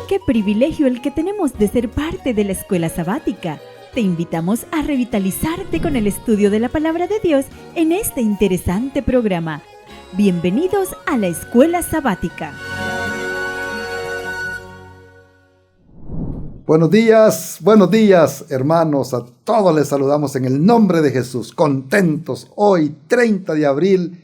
Qué privilegio el que tenemos de ser parte de la escuela sabática. Te invitamos a revitalizarte con el estudio de la Palabra de Dios en este interesante programa. Bienvenidos a la escuela sabática. Buenos días, hermanos. A todos les saludamos en el nombre de Jesús. Contentos hoy, 30 de abril,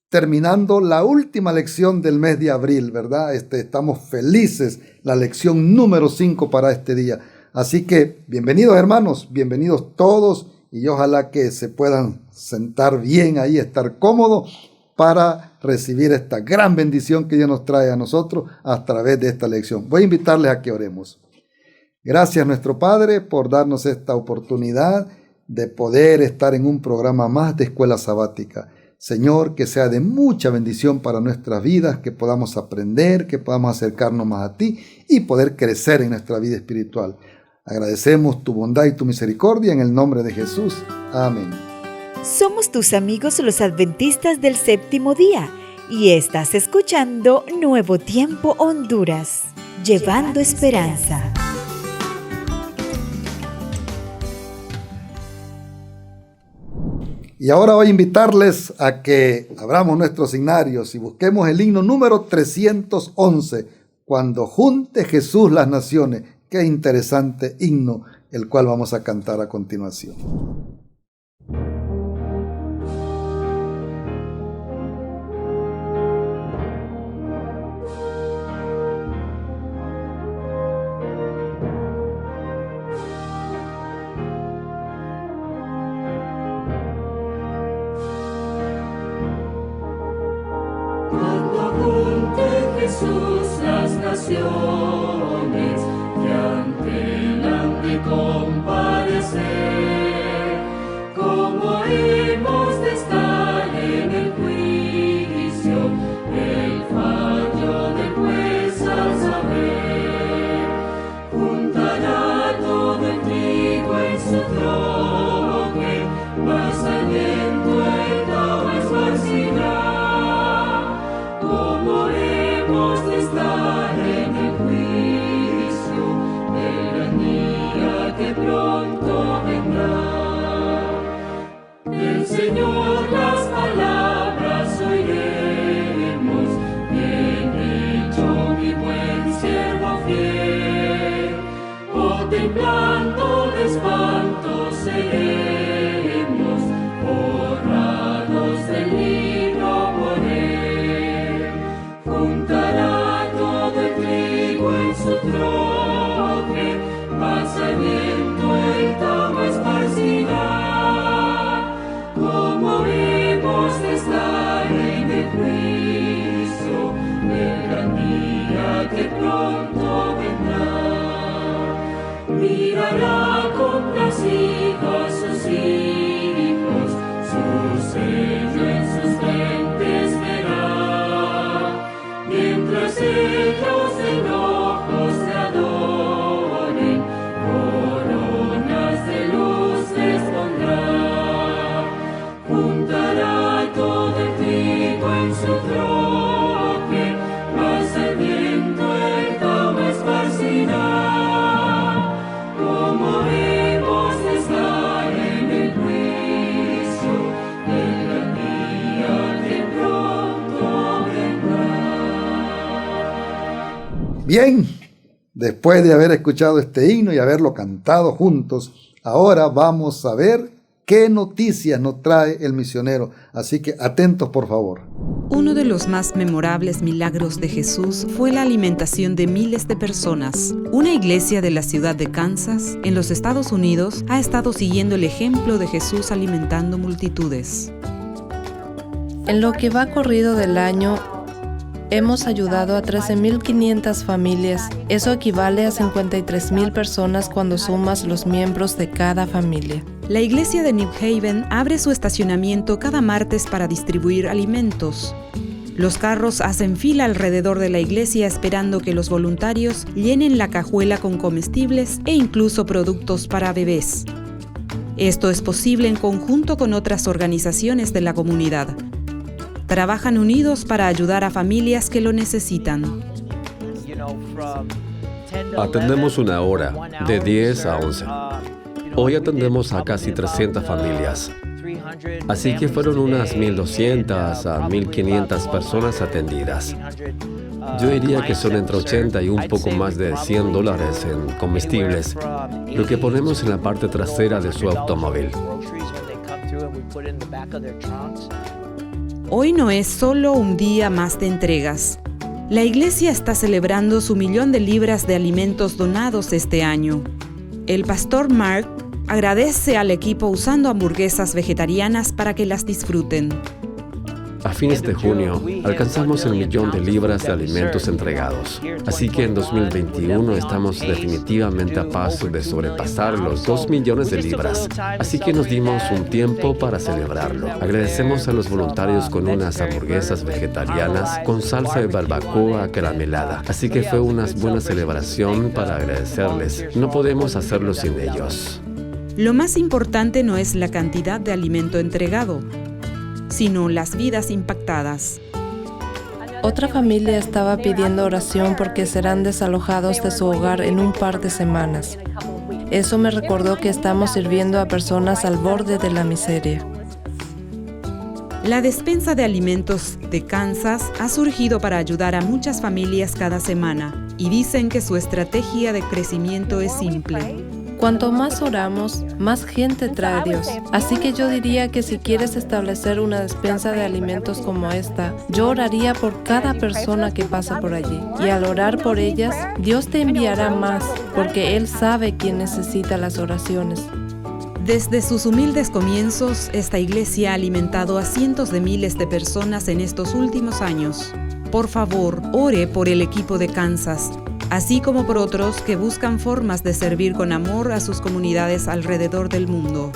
terminando la última lección del mes de abril, ¿verdad? Estamos felices, la lección número 5 para este día. Así que, bienvenidos hermanos, bienvenidos todos, y ojalá que se puedan sentar bien ahí, estar cómodos para recibir esta gran bendición que Dios nos trae a nosotros a través de esta lección. Voy a invitarles a que oremos. Gracias nuestro Padre por darnos esta oportunidad de poder estar en un programa más de Escuela Sabática. Señor, que sea de mucha bendición para nuestras vidas, que podamos aprender, que podamos acercarnos más a ti y poder crecer en nuestra vida espiritual. Agradecemos tu bondad y tu misericordia en el nombre de Jesús. Amén. Somos tus amigos los adventistas del séptimo día y estás escuchando Nuevo Tiempo Honduras, llevando esperanza. Y ahora voy a invitarles a que abramos nuestros signarios y busquemos el himno número 311, Cuando junte Jesús las naciones. Qué interesante himno, el cual vamos a cantar a continuación. Jesús, las naciones que anhelan de compadecer, como hemos de estar en el juicio, el fallo del juez al saber, juntará todo el trigo en su troje, mas al viento el todo esparcirá. Como hemos de estar en el juicio del gran día que pronto vendrá. Del Señor las palabras oiremos, bien hecho mi buen siervo fiel, contemplando de espanto seremos, borrados del libro por él. Juntará todo el trigo en su troje, mas al viento el tamo esparcirá. Como hemos de estar en el juicio del gran día que pronto vendrá. Mirará complacido a sus hijos, su sello en sus frentes verá. Mientras ellos enojos te adoren, coronas de luz les pondrá. Juntará todo el trigo en su troje, mas al viento el tamo esparcirá. Como hemos de estar en el juicio del gran día que pronto vendrá. Bien, después de haber escuchado este himno y haberlo cantado juntos, ahora vamos a ver qué noticias nos trae el misionero. Así que atentos, por favor. Uno de los más memorables milagros de Jesús fue la alimentación de miles de personas. Una iglesia de la ciudad de Kansas, en los Estados Unidos, ha estado siguiendo el ejemplo de Jesús alimentando multitudes. En lo que va corrido del año, hemos ayudado a 13.500 familias. Eso equivale a 53.000 personas cuando sumas los miembros de cada familia. La iglesia de New Haven abre su estacionamiento cada martes para distribuir alimentos. Los carros hacen fila alrededor de la iglesia esperando que los voluntarios llenen la cajuela con comestibles e incluso productos para bebés. Esto es posible en conjunto con otras organizaciones de la comunidad. Trabajan unidos para ayudar a familias que lo necesitan. Atendemos una hora, de 10 a 11. Hoy atendemos a casi 300 familias. Así que fueron unas 1.200 a 1.500 personas atendidas. Yo diría que son entre 80 y un poco más de $100 en comestibles, lo que ponemos en la parte trasera de su automóvil. Hoy no es solo un día más de entregas. La iglesia está celebrando su 1.000.000 de libras de alimentos donados este año. El pastor Mark agradece al equipo usando hamburguesas vegetarianas para que las disfruten. A fines de junio, alcanzamos el 1.000.000 de libras de alimentos entregados. Así que en 2021 estamos definitivamente a paso de sobrepasar los 2 millones de libras. Así que nos dimos un tiempo para celebrarlo. Agradecemos a los voluntarios con unas hamburguesas vegetarianas con salsa de barbacoa caramelada. Así que fue una buena celebración para agradecerles. No podemos hacerlo sin ellos. Lo más importante no es la cantidad de alimento entregado, sino las vidas impactadas. Otra familia estaba pidiendo oración porque serán desalojados de su hogar en un par de semanas. Eso me recordó que estamos sirviendo a personas al borde de la miseria. La despensa de alimentos de Kansas ha surgido para ayudar a muchas familias cada semana y dicen que su estrategia de crecimiento es simple. Cuanto más oramos, más gente trae a Dios. Así que yo diría que si quieres establecer una despensa de alimentos como esta, yo oraría por cada persona que pasa por allí. Y al orar por ellas, Dios te enviará más, porque Él sabe quién necesita las oraciones. Desde sus humildes comienzos, esta iglesia ha alimentado a cientos de miles de personas en estos últimos años. Por favor, ore por el equipo de Kansas, así como por otros que buscan formas de servir con amor a sus comunidades alrededor del mundo.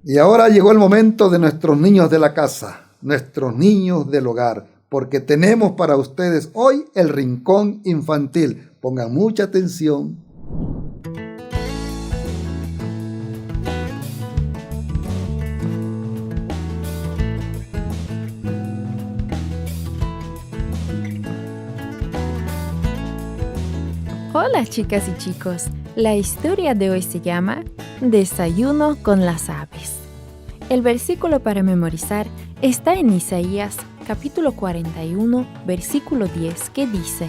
Y ahora llegó el momento de nuestros niños de la casa, nuestros niños del hogar, porque tenemos para ustedes hoy el Rincón Infantil. Pongan mucha atención. Hola chicas y chicos, la historia de hoy se llama Desayuno con las aves. El versículo para memorizar está en Isaías capítulo 41, versículo 10, que dice: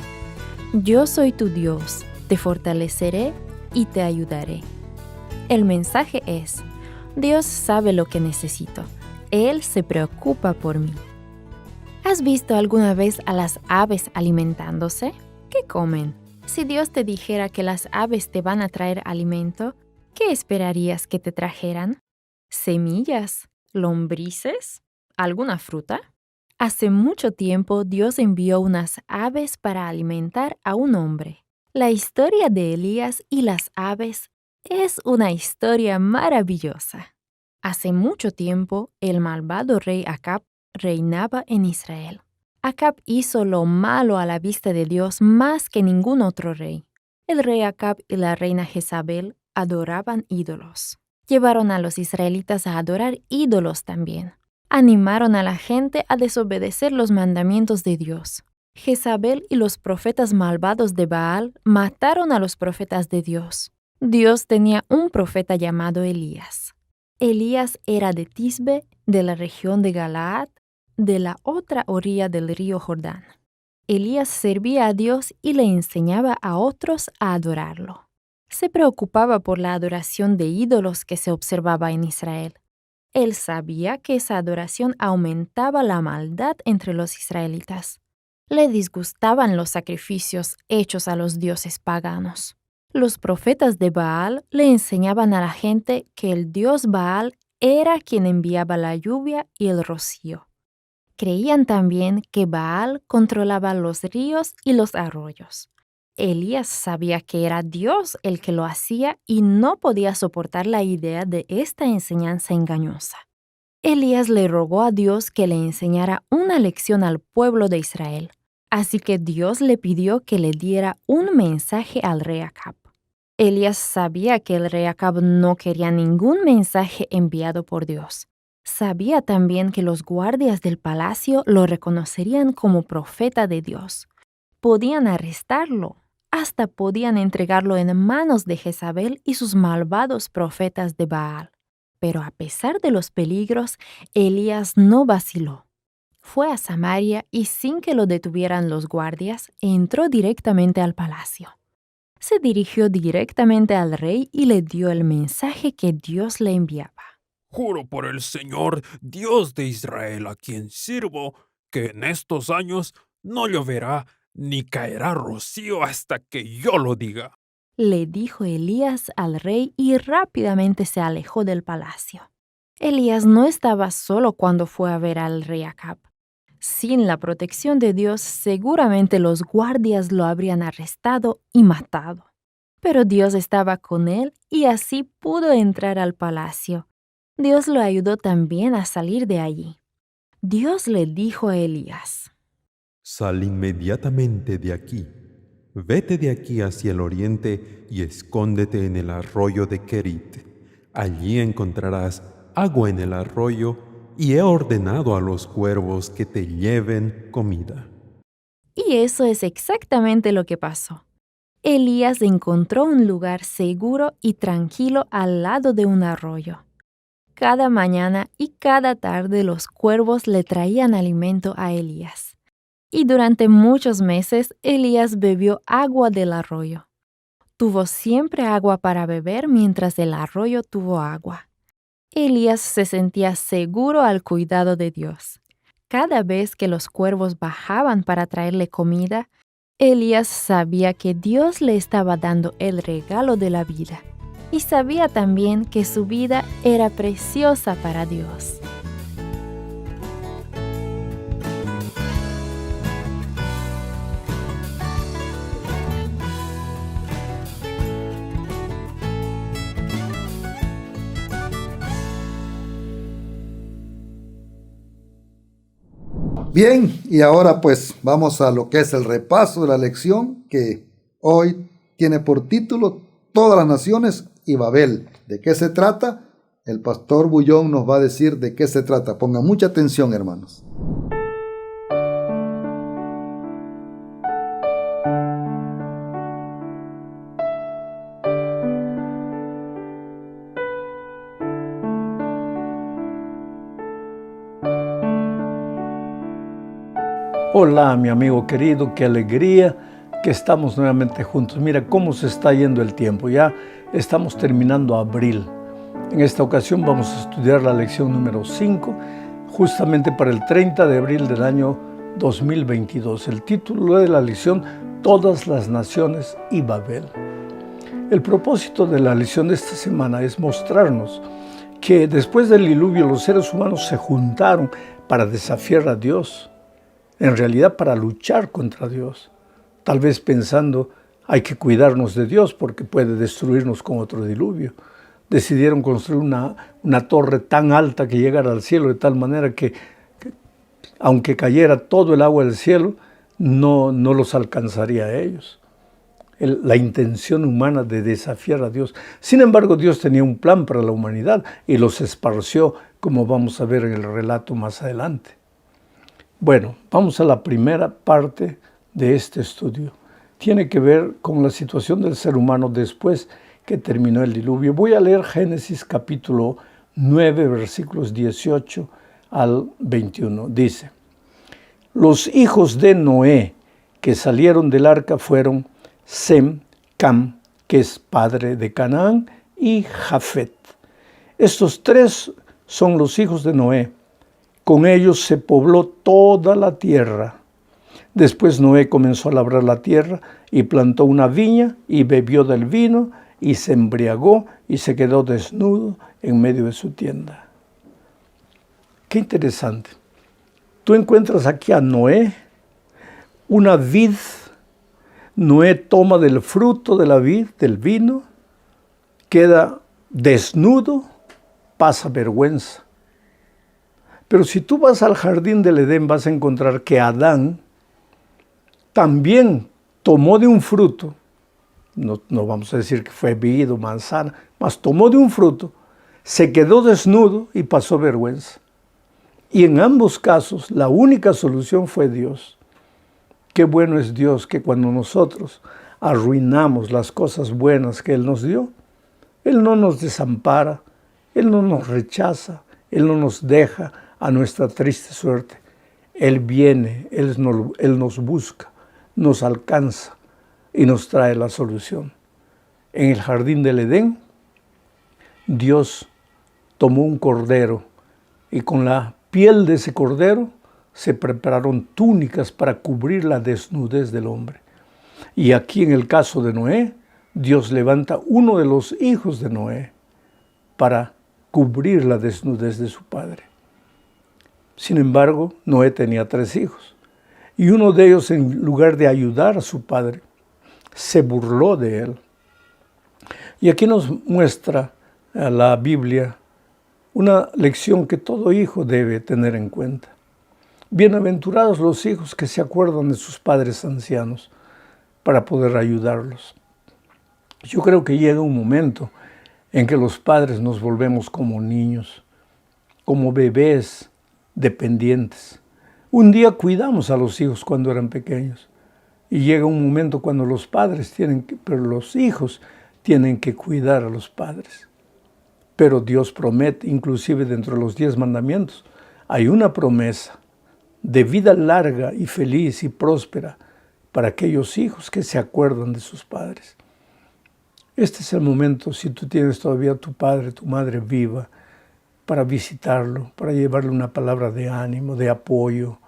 Yo soy tu Dios, te fortaleceré y te ayudaré. El mensaje es: Dios sabe lo que necesito, Él se preocupa por mí. ¿Has visto alguna vez a las aves alimentándose? ¿Qué comen? Si Dios te dijera que las aves te van a traer alimento, ¿qué esperarías que te trajeran? ¿Semillas? ¿Lombrices? ¿Alguna fruta? Hace mucho tiempo Dios envió unas aves para alimentar a un hombre. La historia de Elías y las aves es una historia maravillosa. Hace mucho tiempo, el malvado rey Acab reinaba en Israel. Acab hizo lo malo a la vista de Dios más que ningún otro rey. El rey Acab y la reina Jezabel adoraban ídolos. Llevaron a los israelitas a adorar ídolos también. Animaron a la gente a desobedecer los mandamientos de Dios. Jezabel y los profetas malvados de Baal mataron a los profetas de Dios. Dios tenía un profeta llamado Elías. Elías era de Tisbe, de la región de Galaad, de la otra orilla del río Jordán. Elías servía a Dios y le enseñaba a otros a adorarlo. Se preocupaba por la adoración de ídolos que se observaba en Israel. Él sabía que esa adoración aumentaba la maldad entre los israelitas. Le disgustaban los sacrificios hechos a los dioses paganos. Los profetas de Baal le enseñaban a la gente que el dios Baal era quien enviaba la lluvia y el rocío. Creían también que Baal controlaba los ríos y los arroyos. Elías sabía que era Dios el que lo hacía y no podía soportar la idea de esta enseñanza engañosa. Elías le rogó a Dios que le enseñara una lección al pueblo de Israel. Así que Dios le pidió que le diera un mensaje al rey Acab. Elías sabía que el rey Acab no quería ningún mensaje enviado por Dios. Sabía también que los guardias del palacio lo reconocerían como profeta de Dios. Podían arrestarlo, hasta podían entregarlo en manos de Jezabel y sus malvados profetas de Baal. Pero a pesar de los peligros, Elías no vaciló. Fue a Samaria y sin que lo detuvieran los guardias, entró directamente al palacio. Se dirigió directamente al rey y le dio el mensaje que Dios le enviaba. Juro por el Señor, Dios de Israel, a quien sirvo, que en estos años no lloverá ni caerá rocío hasta que yo lo diga. Le dijo Elías al rey y rápidamente se alejó del palacio. Elías no estaba solo cuando fue a ver al rey Acab. Sin la protección de Dios, seguramente los guardias lo habrían arrestado y matado. Pero Dios estaba con él y así pudo entrar al palacio. Dios lo ayudó también a salir de allí. Dios le dijo a Elías: Sal inmediatamente de aquí. Vete de aquí hacia el oriente y escóndete en el arroyo de Kerit. Allí encontrarás agua en el arroyo y he ordenado a los cuervos que te lleven comida. Y eso es exactamente lo que pasó. Elías encontró un lugar seguro y tranquilo al lado de un arroyo. Cada mañana y cada tarde los cuervos le traían alimento a Elías. Y durante muchos meses Elías bebió agua del arroyo. Tuvo siempre agua para beber mientras el arroyo tuvo agua. Elías se sentía seguro al cuidado de Dios. Cada vez que los cuervos bajaban para traerle comida, Elías sabía que Dios le estaba dando el regalo de la vida. Y sabía también que su vida era preciosa para Dios. Bien, y ahora pues vamos a lo que es el repaso de la lección que hoy tiene por título Todas las naciones y Babel. ¿De qué se trata? El pastor Bullón nos va a decir de qué se trata. Pongan mucha atención, hermanos. Hola, mi amigo querido, qué alegría que estamos nuevamente juntos. Mira cómo se está yendo el tiempo, ya estamos terminando abril. En esta ocasión vamos a estudiar la lección número 5, justamente para el 30 de abril del año 2022. El título de la lección, Todas las naciones y Babel. El propósito de la lección de esta semana es mostrarnos que después del diluvio los seres humanos se juntaron para desafiar a Dios. En realidad para luchar contra Dios, tal vez pensando hay que cuidarnos de Dios porque puede destruirnos con otro diluvio. Decidieron construir una torre tan alta que llegara al cielo de tal manera que aunque cayera todo el agua del cielo, no los alcanzaría a ellos. La intención humana de desafiar a Dios. Sin embargo, Dios tenía un plan para la humanidad y los esparció, como vamos a ver en el relato más adelante. Bueno, vamos a la primera parte de este estudio. Tiene que ver con la situación del ser humano después que terminó el diluvio. Voy a leer Génesis capítulo 9, versículos 18 al 21. Dice: los hijos de Noé que salieron del arca fueron Sem, Cam, que es padre de Canaán, y Jafet. Estos tres son los hijos de Noé. Con ellos se pobló toda la tierra. Después Noé comenzó a labrar la tierra y plantó una viña y bebió del vino y se embriagó y se quedó desnudo en medio de su tienda. Qué interesante. Tú encuentras aquí a Noé, una vid. Noé toma del fruto de la vid, del vino, queda desnudo, pasa vergüenza. Pero si tú vas al jardín del Edén, vas a encontrar que Adán también tomó de un fruto, no vamos a decir que fue vid o manzana, mas tomó de un fruto Se quedó desnudo y pasó vergüenza. Y en ambos casos, la única solución fue Dios. Qué bueno es Dios que cuando nosotros arruinamos las cosas buenas que Él nos dio, Él no nos desampara, Él no nos rechaza, Él no nos deja a nuestra triste suerte. Él viene, Él nos busca, nos alcanza y nos trae la solución. En el jardín del Edén, Dios tomó un cordero y con la piel de ese cordero se prepararon túnicas para cubrir la desnudez del hombre. Y aquí en el caso de Noé, Dios levanta uno de los hijos de Noé para cubrir la desnudez de su padre. Sin embargo, Noé tenía 3 hijos y uno de ellos, en lugar de ayudar a su padre, se burló de él. Y aquí nos muestra la Biblia una lección que todo hijo debe tener en cuenta. Bienaventurados los hijos que se acuerdan de sus padres ancianos para poder ayudarlos. Yo creo que llega un momento en que los padres nos volvemos como niños, como bebés dependientes. Un día cuidamos a los hijos cuando eran pequeños y llega un momento cuando los hijos tienen que cuidar a los padres. Pero Dios promete, inclusive dentro de los 10 mandamientos, hay una promesa de vida larga y feliz y próspera para aquellos hijos que se acuerdan de sus padres. Este es el momento, si tú tienes todavía a tu padre, tu madre viva, para visitarlo, para llevarle una palabra de ánimo, de apoyo.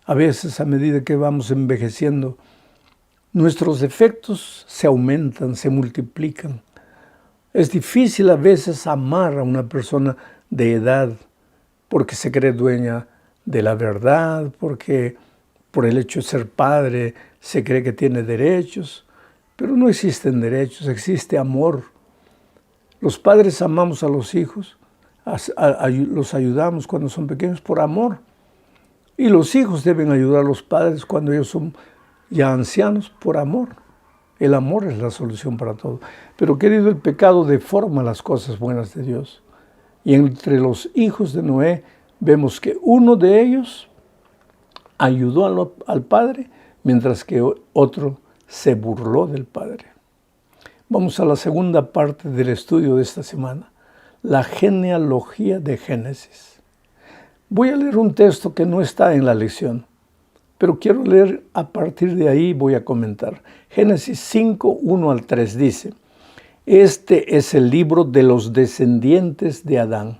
A veces, a medida que vamos envejeciendo, nuestros defectos se aumentan, se multiplican. Es difícil a veces amar a una persona de edad porque se cree dueña de la verdad, porque por el hecho de ser padre se cree que tiene derechos, pero no existen derechos, existe amor. Los padres amamos a los hijos, los ayudamos cuando son pequeños por amor. Y los hijos deben ayudar a los padres cuando ellos son ya ancianos por amor. El amor es la solución para todo. Pero querido, el pecado deforma las cosas buenas de Dios. Y entre los hijos de Noé vemos que uno de ellos ayudó al padre, mientras que otro se burló del padre. Vamos a la segunda parte del estudio de esta semana, la genealogía de Génesis. Voy a leer un texto que no está en la lección, pero quiero leer a partir de ahí, voy a comentar. Génesis 5, 1 al 3 dice: este es el libro de los descendientes de Adán.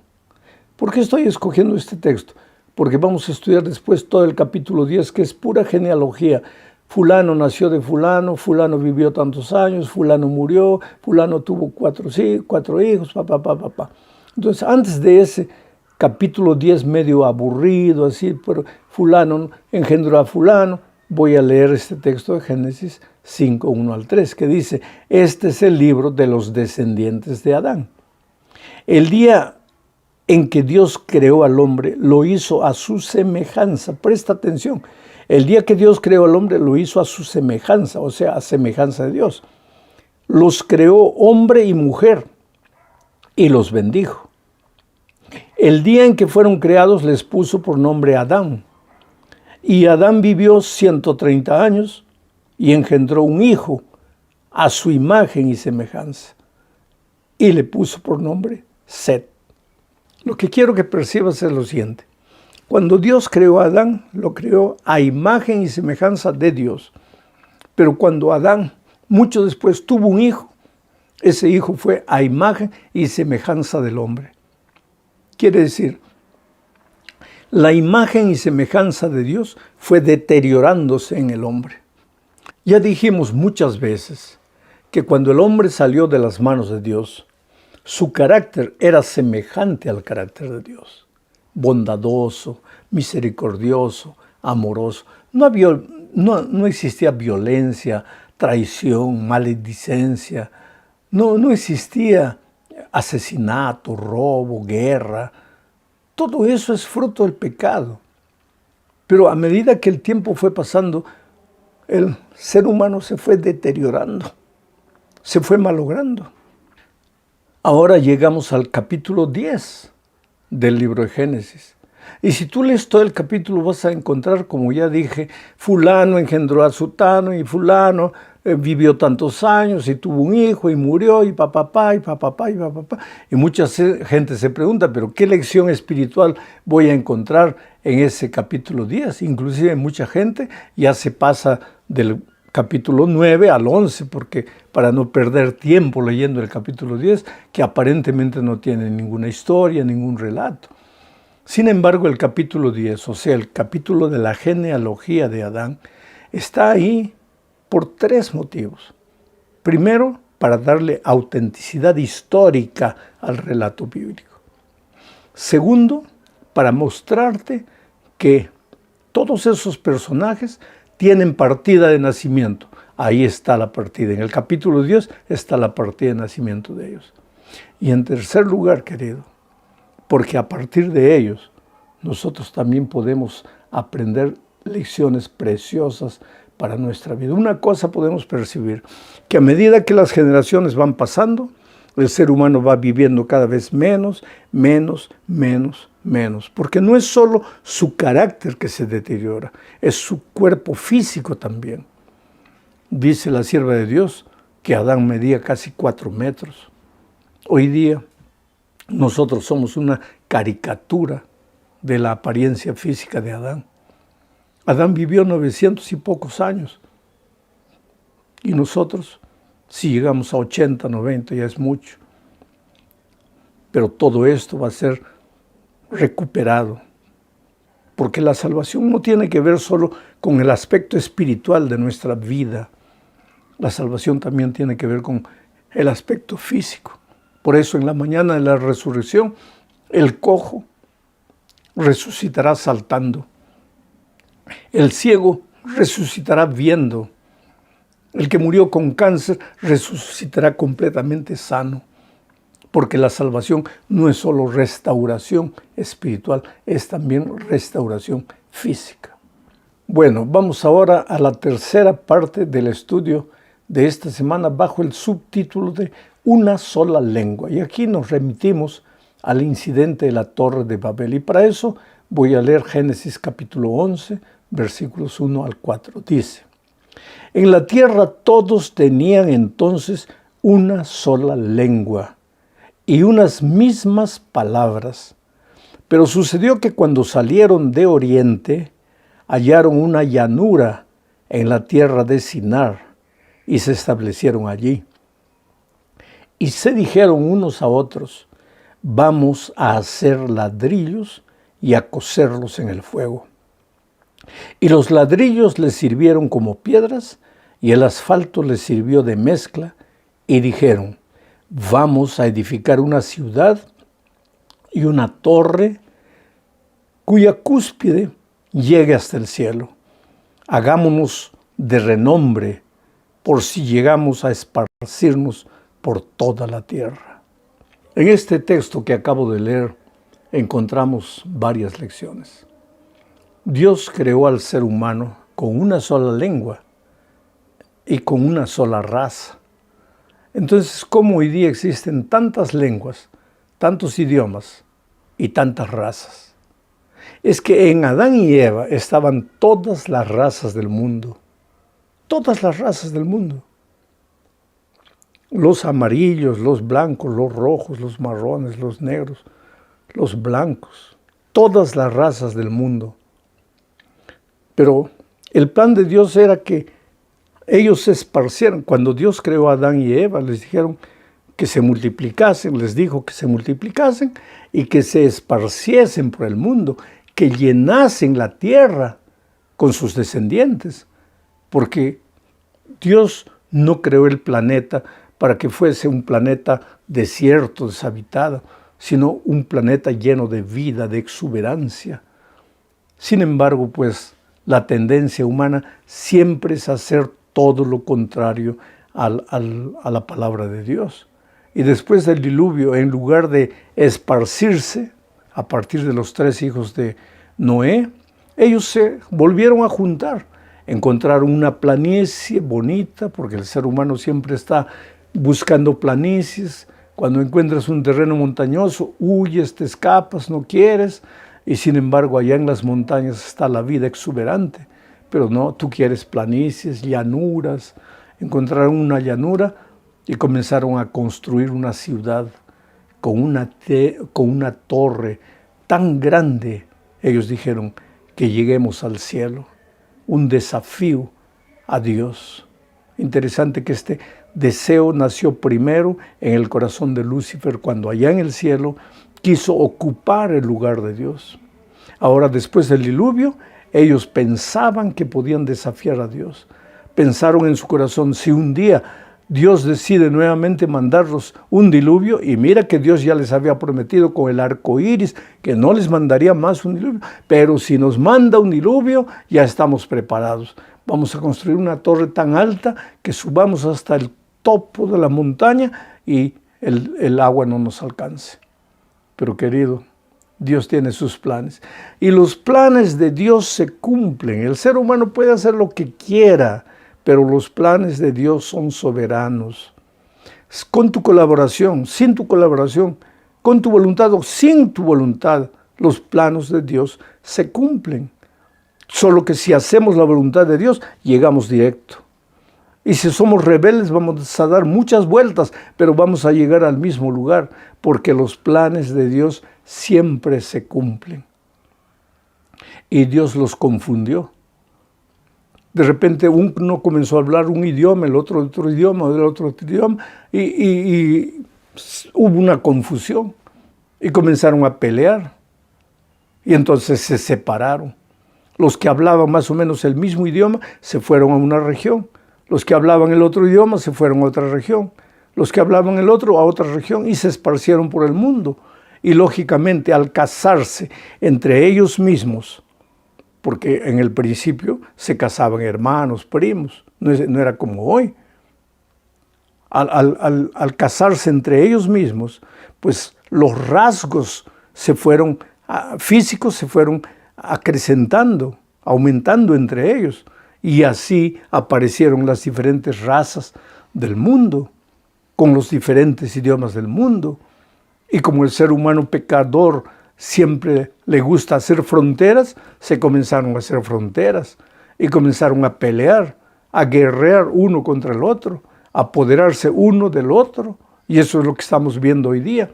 ¿Por qué estoy escogiendo este texto? Porque vamos a estudiar después todo el capítulo 10, que es pura genealogía. Fulano nació de fulano, fulano vivió tantos años, fulano murió, fulano tuvo 4 hijos, papá. Entonces, antes de ese capítulo 10 medio aburrido, así, pero fulano engendró a fulano, voy a leer este texto de Génesis 5, 1 al 3, que dice: este es el libro de los descendientes de Adán. El día en que Dios creó al hombre, lo hizo a su semejanza. Presta atención. El día que Dios creó al hombre, lo hizo a su semejanza, o sea, a semejanza de Dios. Los creó hombre y mujer y los bendijo. El día en que fueron creados les puso por nombre Adán. Y Adán vivió 130 años y engendró un hijo a su imagen y semejanza. Y le puso por nombre Set. Lo que quiero que percibas es lo siguiente. Cuando Dios creó a Adán, lo creó a imagen y semejanza de Dios. Pero cuando Adán, mucho después, tuvo un hijo, ese hijo fue a imagen y semejanza del hombre. Quiere decir, la imagen y semejanza de Dios fue deteriorándose en el hombre. Ya dijimos muchas veces que cuando el hombre salió de las manos de Dios, su carácter era semejante al carácter de Dios. Bondadoso, misericordioso, amoroso. No existía violencia, traición, maledicencia. No existía asesinato, robo, guerra. Todo eso es fruto del pecado. Pero a medida que el tiempo fue pasando, el ser humano se fue deteriorando, se fue malogrando. Ahora llegamos al capítulo 10 del libro de Génesis. Y si tú lees todo el capítulo vas a encontrar, como ya dije, fulano engendró a sutano y fulano vivió tantos años y tuvo un hijo y murió y papá y papá y papá. Y mucha gente se pregunta, pero ¿qué lección espiritual voy a encontrar en ese capítulo 10? Inclusive mucha gente ya se pasa del capítulo 9 al 11, porque para no perder tiempo leyendo el capítulo 10, que aparentemente no tiene ninguna historia, ningún relato. Sin embargo, el capítulo 10, o sea, el capítulo de la genealogía de Adán, está ahí por 3 motivos. Primero, para darle autenticidad histórica al relato bíblico. Segundo, para mostrarte que todos esos personajes tienen partida de nacimiento. Ahí está la partida. En el capítulo 10 está la partida de nacimiento de ellos. Y en tercer lugar, querido, porque a partir de ellos nosotros también podemos aprender lecciones preciosas para nuestra vida. Una cosa podemos percibir, que a medida que las generaciones van pasando, el ser humano va viviendo cada vez menos, porque no es solo su carácter que se deteriora, es su cuerpo físico también. Dice la sierva de Dios que Adán medía casi 4 metros. Hoy día nosotros somos una caricatura de la apariencia física de Adán. Adán vivió 900 y pocos años. Y nosotros, si llegamos a 80, 90, ya es mucho. Pero todo esto va a ser recuperado. Porque la salvación no tiene que ver solo con el aspecto espiritual de nuestra vida. La salvación también tiene que ver con el aspecto físico. Por eso en la mañana de la resurrección, el cojo resucitará saltando. El ciego resucitará viendo. El que murió con cáncer resucitará completamente sano. Porque la salvación no es solo restauración espiritual, es también restauración física. Bueno, vamos ahora a la tercera parte del estudio de esta semana bajo el subtítulo de Una sola lengua. Y aquí nos remitimos al incidente de la Torre de Babel. Y para eso voy a leer Génesis capítulo 11, versículos 1 al 4. Dice: En la tierra todos tenían entonces una sola lengua y unas mismas palabras. Pero sucedió que cuando salieron de oriente, hallaron una llanura en la tierra de Sinar y se establecieron allí. Y se dijeron unos a otros: vamos a hacer ladrillos y a cocerlos en el fuego. Y los ladrillos les sirvieron como piedras y el asfalto les sirvió de mezcla, y dijeron: vamos a edificar una ciudad y una torre cuya cúspide llegue hasta el cielo. Hagámonos de renombre por si llegamos a esparcirnos por toda la tierra. En este texto que acabo de leer encontramos varias lecciones. Dios creó al ser humano con una sola lengua y con una sola raza. Entonces, ¿cómo hoy día existen tantas lenguas, tantos idiomas y tantas razas? Es que en Adán y Eva estaban todas las razas del mundo. Todas las razas del mundo. Los amarillos, los blancos, los rojos, los marrones, los negros, los blancos. Todas las razas del mundo. Pero el plan de Dios era que ellos se esparcieran. Cuando Dios creó a Adán y Eva, les dijeron que se multiplicasen, les dijo que se multiplicasen y que se esparciesen por el mundo, que llenasen la tierra con sus descendientes, porque Dios no creó el planeta para que fuese un planeta desierto, deshabitado, sino un planeta lleno de vida, de exuberancia. Sin embargo, pues, la tendencia humana siempre es hacer todo lo contrario a la palabra de Dios. Y después del diluvio, en lugar de esparcirse, a partir de los 3 hijos de Noé, ellos se volvieron a juntar. Encontraron una planicie bonita, porque el ser humano siempre está buscando planicies, Cuando encuentras un terreno montañoso, huyes, te escapas, no quieres, y sin embargo allá en las montañas está la vida exuberante. Pero no, tú quieres planicies, llanuras. Encontraron una llanura y comenzaron a construir una ciudad con una torre tan grande. Ellos dijeron que lleguemos al cielo. Un desafío a Dios. Interesante que este deseo nació primero en el corazón de Lucifer, cuando allá en el cielo quiso ocupar el lugar de Dios. Ahora, después del diluvio, ellos pensaban que podían desafiar a Dios. Pensaron en su corazón, si un día Dios decide nuevamente mandarlos un diluvio, y mira que Dios ya les había prometido con el arco iris que no les mandaría más un diluvio, pero si nos manda un diluvio, ya estamos preparados. Vamos a construir una torre tan alta que subamos hasta el topo de la montaña y el agua no nos alcance. Pero querido, Dios tiene sus planes. Y los planes de Dios se cumplen. El ser humano puede hacer lo que quiera, pero los planes de Dios son soberanos. Con tu colaboración, sin tu colaboración, con tu voluntad o sin tu voluntad, los planes de Dios se cumplen. Solo que si hacemos la voluntad de Dios, llegamos directo. Y si somos rebeldes, vamos a dar muchas vueltas, pero vamos a llegar al mismo lugar, porque los planes de Dios siempre se cumplen. Y Dios los confundió. De repente uno comenzó a hablar un idioma, el otro idioma, el otro idioma, y hubo una confusión. Y comenzaron a pelear. Y entonces se separaron. Los que hablaban más o menos el mismo idioma se fueron a una región. Los que hablaban el otro idioma se fueron a otra región. Los que hablaban el otro a otra región y se esparcieron por el mundo. Y lógicamente al casarse entre ellos mismos, porque en el principio se casaban hermanos, primos, no era como hoy. Al casarse entre ellos mismos, pues los rasgos físicos se fueron acrecentando, aumentando entre ellos. Y así aparecieron las diferentes razas del mundo, con los diferentes idiomas del mundo. Y como el ser humano pecador siempre le gusta hacer fronteras, se comenzaron a hacer fronteras y comenzaron a pelear, a guerrear uno contra el otro, a apoderarse uno del otro. Y eso es lo que estamos viendo hoy día,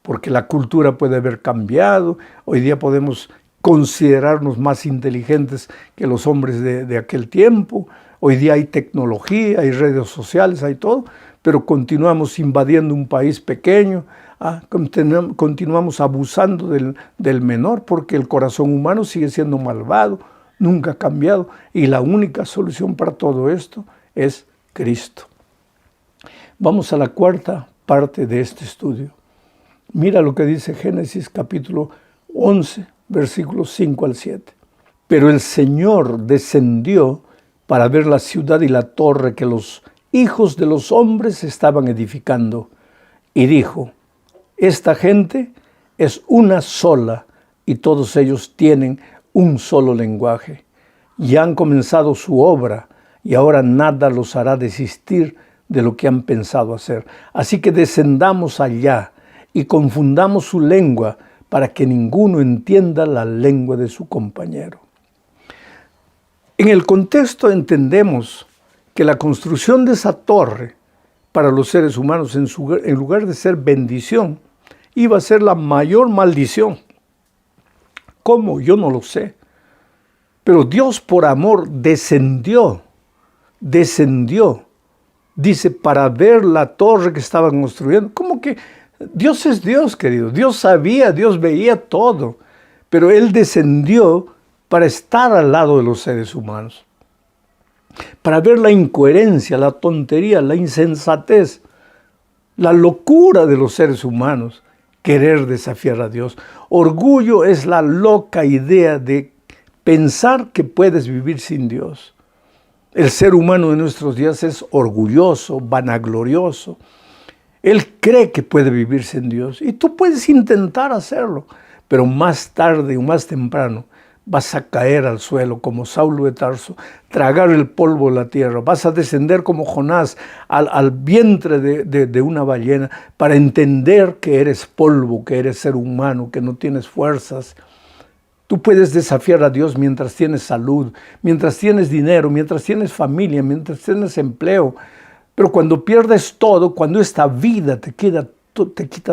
porque la cultura puede haber cambiado. Hoy día podemos considerarnos más inteligentes que los hombres de aquel tiempo. Hoy día hay tecnología, hay redes sociales, hay todo, pero continuamos invadiendo un país pequeño, continuamos abusando del menor, porque el corazón humano sigue siendo malvado, nunca ha cambiado, y la única solución para todo esto es Cristo. Vamos a la cuarta parte de este estudio. Mira lo que dice Génesis capítulo 11, versículos 5 al 7. Pero el Señor descendió para ver la ciudad y la torre que los hijos de los hombres estaban edificando, y dijo: esta gente es una sola, y todos ellos tienen un solo lenguaje. Ya han comenzado su obra, y ahora nada los hará desistir de lo que han pensado hacer. Así que descendamos allá y confundamos su lengua, para que ninguno entienda la lengua de su compañero. En el contexto entendemos que la construcción de esa torre para los seres humanos, en lugar de ser bendición, iba a ser la mayor maldición. ¿Cómo? Yo no lo sé. Pero Dios por amor descendió, dice, para ver la torre que estaban construyendo. ¿Cómo que? Dios es Dios, querido. Dios sabía, Dios veía todo. Pero Él descendió para estar al lado de los seres humanos. Para ver la incoherencia, la tontería, la insensatez, la locura de los seres humanos. Querer desafiar a Dios. Orgullo es la loca idea de pensar que puedes vivir sin Dios. El ser humano de nuestros días es orgulloso, vanaglorioso. Él cree que puede vivir sin Dios y tú puedes intentar hacerlo, pero más tarde o más temprano vas a caer al suelo como Saulo de Tarso, tragar el polvo de la tierra, vas a descender como Jonás al vientre de una ballena para entender que eres polvo, que eres ser humano, que no tienes fuerzas. Tú puedes desafiar a Dios mientras tienes salud, mientras tienes dinero, mientras tienes familia, mientras tienes empleo. Pero cuando pierdes todo, cuando esta vida te quita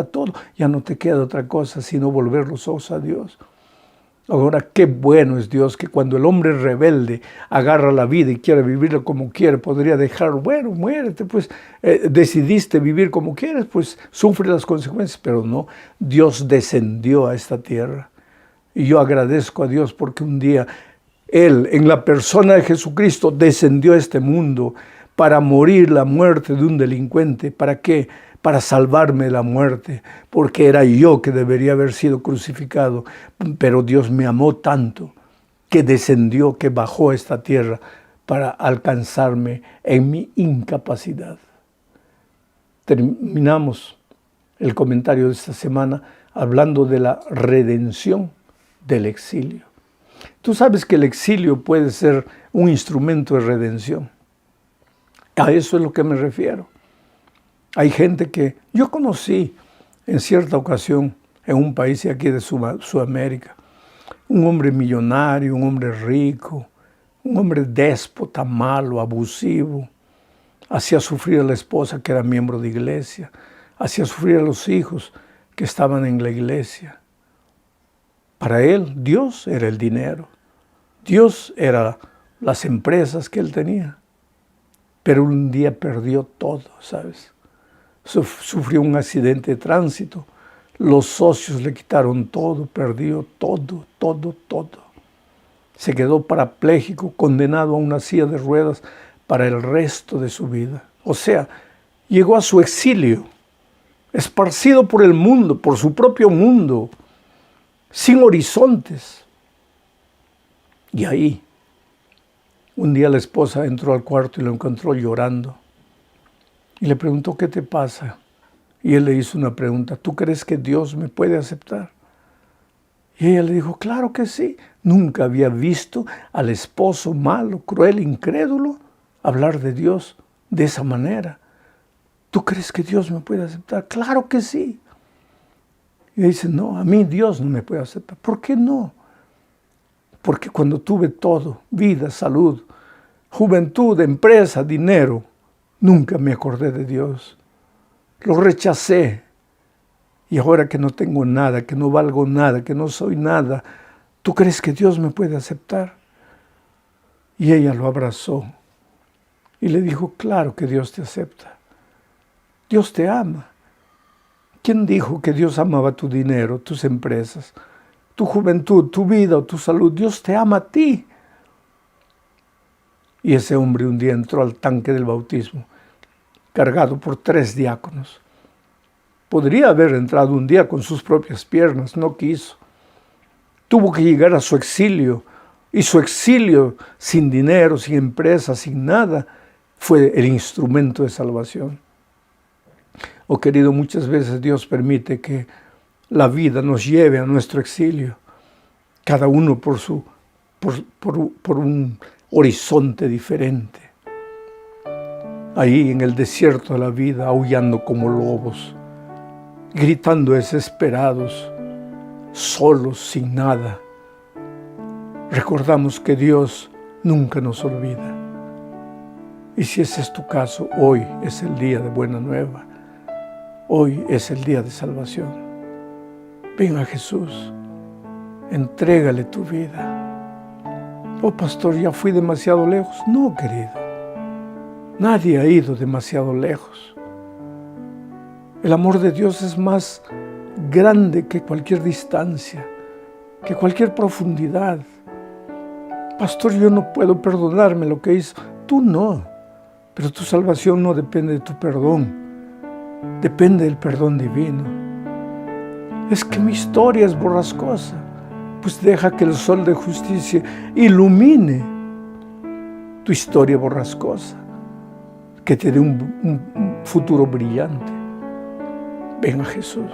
todo, ya no te queda otra cosa sino volver los ojos a Dios. Ahora, qué bueno es Dios que cuando el hombre rebelde agarra la vida y quiere vivirla como quiere, podría dejar, bueno, muérete, pues decidiste vivir como quieres, pues sufre las consecuencias, pero no, Dios descendió a esta tierra. Y yo agradezco a Dios porque un día Él, en la persona de Jesucristo, descendió a este mundo para morir la muerte de un delincuente. ¿Para qué? Para salvarme de la muerte, porque era yo que debería haber sido crucificado. Pero Dios me amó tanto que descendió, que bajó a esta tierra para alcanzarme en mi incapacidad. Terminamos el comentario de esta semana hablando de la redención del exilio. Tú sabes que el exilio puede ser un instrumento de redención. A eso es lo que me refiero. Hay gente que yo conocí en cierta ocasión en un país de aquí de Sudamérica, un hombre millonario, un hombre rico, un hombre déspota, malo, abusivo, hacía sufrir a la esposa que era miembro de iglesia, hacía sufrir a los hijos que estaban en la iglesia. Para él, Dios era el dinero. Dios era las empresas que él tenía. Pero un día perdió todo, ¿sabes? Sufrió un accidente de tránsito. Los socios le quitaron todo, perdió todo. Se quedó parapléjico, condenado a una silla de ruedas para el resto de su vida. O sea, llegó a su exilio, esparcido por el mundo, por su propio mundo, sin horizontes. Y ahí, un día la esposa entró al cuarto y lo encontró llorando. Y le preguntó, ¿qué te pasa? Y él le hizo una pregunta, ¿tú crees que Dios me puede aceptar? Y ella le dijo, claro que sí. Nunca había visto al esposo malo, cruel, incrédulo, hablar de Dios de esa manera. ¿Tú crees que Dios me puede aceptar? Claro que sí. Y dice, no, a mí Dios no me puede aceptar. ¿Por qué no? Porque cuando tuve todo, vida, salud, juventud, empresa, dinero, nunca me acordé de Dios. Lo rechacé. Y ahora que no tengo nada, que no valgo nada, que no soy nada, ¿tú crees que Dios me puede aceptar? Y ella lo abrazó y le dijo, claro que Dios te acepta. Dios te ama. ¿Quién dijo que Dios amaba tu dinero, tus empresas, tu juventud, tu vida o tu salud? Dios te ama a ti. Y ese hombre un día entró al tanque del bautismo, cargado por 3 diáconos. Podría haber entrado un día con sus propias piernas, no quiso. Tuvo que llegar a su exilio, y su exilio sin dinero, sin empresa, sin nada, fue el instrumento de salvación. Oh querido, muchas veces Dios permite que la vida nos lleve a nuestro exilio, cada uno por un horizonte diferente. Ahí en el desierto de la vida, aullando como lobos, gritando desesperados, solos, sin nada. Recordamos que Dios nunca nos olvida. Y si ese es tu caso, hoy es el día de buena nueva. Hoy es el día de salvación. Ven a Jesús, entrégale tu vida. Oh pastor, ya fui demasiado lejos. No, querido, nadie ha ido demasiado lejos. El amor de Dios es más grande que cualquier distancia, que cualquier profundidad. Pastor, yo no puedo perdonarme lo que hizo. Tú no, pero tu salvación no depende de tu perdón. Depende del perdón divino. Es que mi historia es borrascosa. Pues deja que el sol de justicia ilumine tu historia borrascosa, que te dé un futuro brillante. Ven a Jesús.